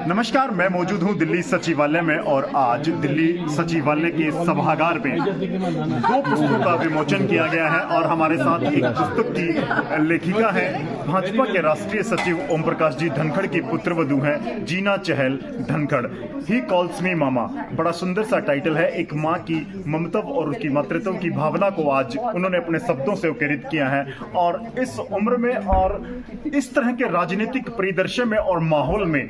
नमस्कार, मैं मौजूद हूं दिल्ली सचिवालय में और आज दिल्ली सचिवालय के सभागार में दो पुस्तकों का विमोचन किया गया है और हमारे साथ एक पुस्तक की लेखिका है, भाजपा के राष्ट्रीय सचिव ओम प्रकाश जी धनखड़ की पुत्रवधू हैं जीना चहल धनखड़। ही कॉल्स मी मामा, बड़ा सुंदर सा टाइटल है। एक माँ की ममता और उसकी मातृत्व की भावना को आज उन्होंने अपने शब्दों से उकेरित किया है और इस उम्र में और इस तरह के राजनीतिक परिदृश्य में और माहौल में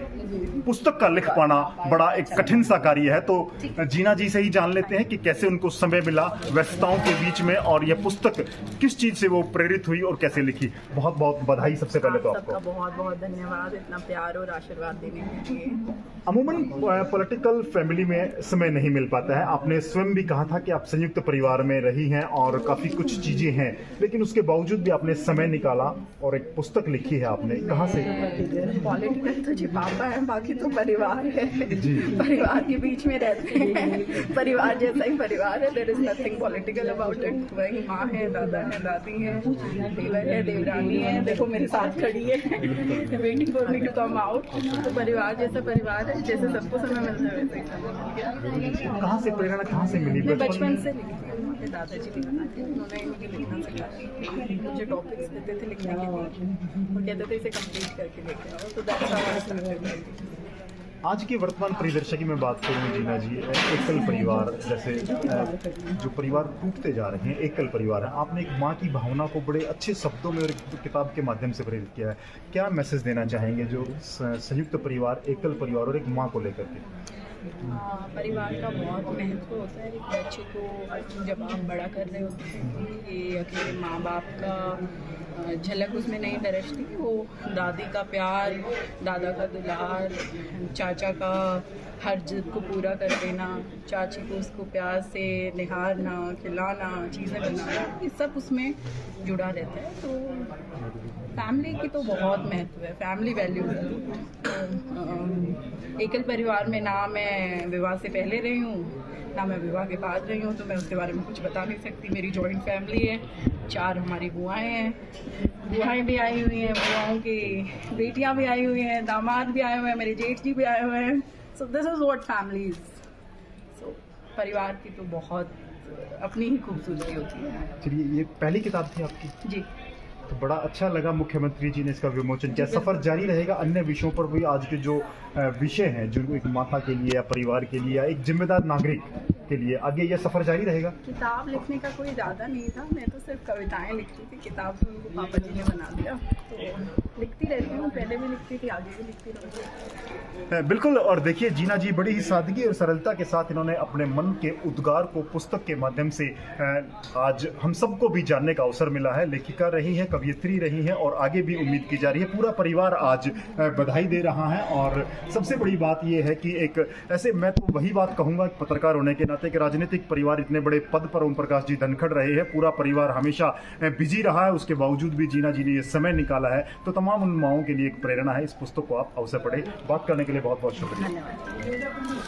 पुस्तक का लिख पाना बड़ा एक कठिन सा कार्य है। तो जीना जी से ही जान लेते हैं कि कैसे उनको समय मिला व्यस्तताओं के बीच में और यह पुस्तक किस चीज से वो प्रेरित हुई और कैसे लिखी। बहुत बहुत बधाई सबसे पहले तो आपको। बहुत बहुत धन्यवाद इतना प्यार और आशीर्वाद देने के लिए। अमूमन पॉलिटिकल फैमिली में समय नहीं मिल पाता है। आपने स्वयं भी कहा था कि आप संयुक्त परिवार में रही हैं और काफी कुछ चीजें हैं, लेकिन उसके बावजूद भी आपने समय निकाला और एक पुस्तक लिखी है आपने। कहाँ से? पॉलिटिकल तो जी पापा है, बाकी तो परिवार है। परिवार के बीच में रहते हैं, परिवार जैसा ही परिवार है। There is nothing political about it. वही माँ है, दादा है, दादी है, देवर है, देवरानी है, देखो मेरे साथ खड़ी है waiting for me to come out. तो परिवार जैसा परिवार है, जैसे सबको समय मिलता है वैसे ही समय। कहाँ से प्रेरणा कहाँ से मिली? मैं बचपन से लिखती हूँ, मेरे दादाजी लिखना थे, उन्होंने मुझे लिखना सिखाया। मुझे टॉपिक्स देते थे लिखने के लिए और कहते थे इसे कंप्लीट करके लेके आओ। तो दैट्स हाउ आई स्टार्टेड। आज के वर्तमान परिदृश्य की मैं बात करूँ जीना जी, एकल परिवार जैसे जो परिवार टूटते जा रहे हैं, एकल परिवार है। आपने एक माँ की भावना को बड़े अच्छे शब्दों में और किताब के माध्यम से प्रेरित किया है। क्या मैसेज देना चाहेंगे जो संयुक्त परिवार, एकल परिवार और एक माँ को लेकर के? परिवार का बहुत महत्व होता है। एक बच्चे को जब आप बड़ा कर रहे होते हैं कि अकेले माँ बाप का झलक उसमें नहीं दरसती। वो दादी का प्यार, दादा का दुलार, चाचा का हर जिद को पूरा कर देना, चाची को उसको प्यार से निहारना, खिलाना, चीज़ें बनाना, ये सब उसमें जुड़ा रहता है। तो फैमिली की तो बहुत महत्व है, फैमिली वैल्यूज है। एकल परिवार में ना मैं विवाह से पहले रही हूँ ना मैं विवाह के बाद रही हूँ, तो मैं उसके बारे में कुछ बता नहीं सकती। मेरी जॉइंट फैमिली है, 4 हमारी बुआएं हैं, बुआएं भी आई हुई हैं, बुआओं की बेटियाँ भी आई हुई हैं, दामाद भी आए हुए हैं, मेरे जेठ जी भी आए हुए हैं। So this is what family is. So परिवार की तो बहुत अपनी ही खूबसूरती होती है। चलिए, ये पहली किताब थी आपकी जी, तो बड़ा अच्छा लगा मुख्यमंत्री जी ने इसका विमोचन किया। सफर जारी रहेगा अन्य विषयों पर भी। आज के जो विषय हैं, जो एक माता के लिए या परिवार के लिए या एक जिम्मेदार नागरिक के लिए, आगे यह सफर जारी रहेगा। किताब लिखने का कोई ज़्यादा नहीं था, मैं तो सिर्फ कविताएं लिखती थी। किताब तो उनको पापा जी ने बना दिया, तो लिखती रहती हूँ, पहले भी लिखती थी, आगे भी लिखती रहूँगी। बिल्कुल। और देखिए जीना जी बड़ी ही सादगी और सरलता के साथ इन्होंने अपने मन के उद्गार को पुस्तक के माध्यम से आज हम सबको भी जानने का अवसर मिला है। लेखिका रही है, कवयित्री रही है और आगे भी उम्मीद की जा रही है। पूरा परिवार आज बधाई दे रहा है और सबसे बड़ी बात यह है कि एक ऐसे, मैं तो वही बात कहूँगा पत्रकार होने के नाते, कि राजनीतिक परिवार इतने बड़े पद पर ओम प्रकाश जी धनखड़ रहे हैं, पूरा परिवार हमेशा बिजी रहा है, उसके बावजूद भी जीना जी ने ये समय निकाला है। तो तमाम उन माओं के लिए एक प्रेरणा है। इस पुस्तक को आप अवश्य पढ़ें। बात करने के लिए बहुत बहुत शुक्रिया। धन्यवाद।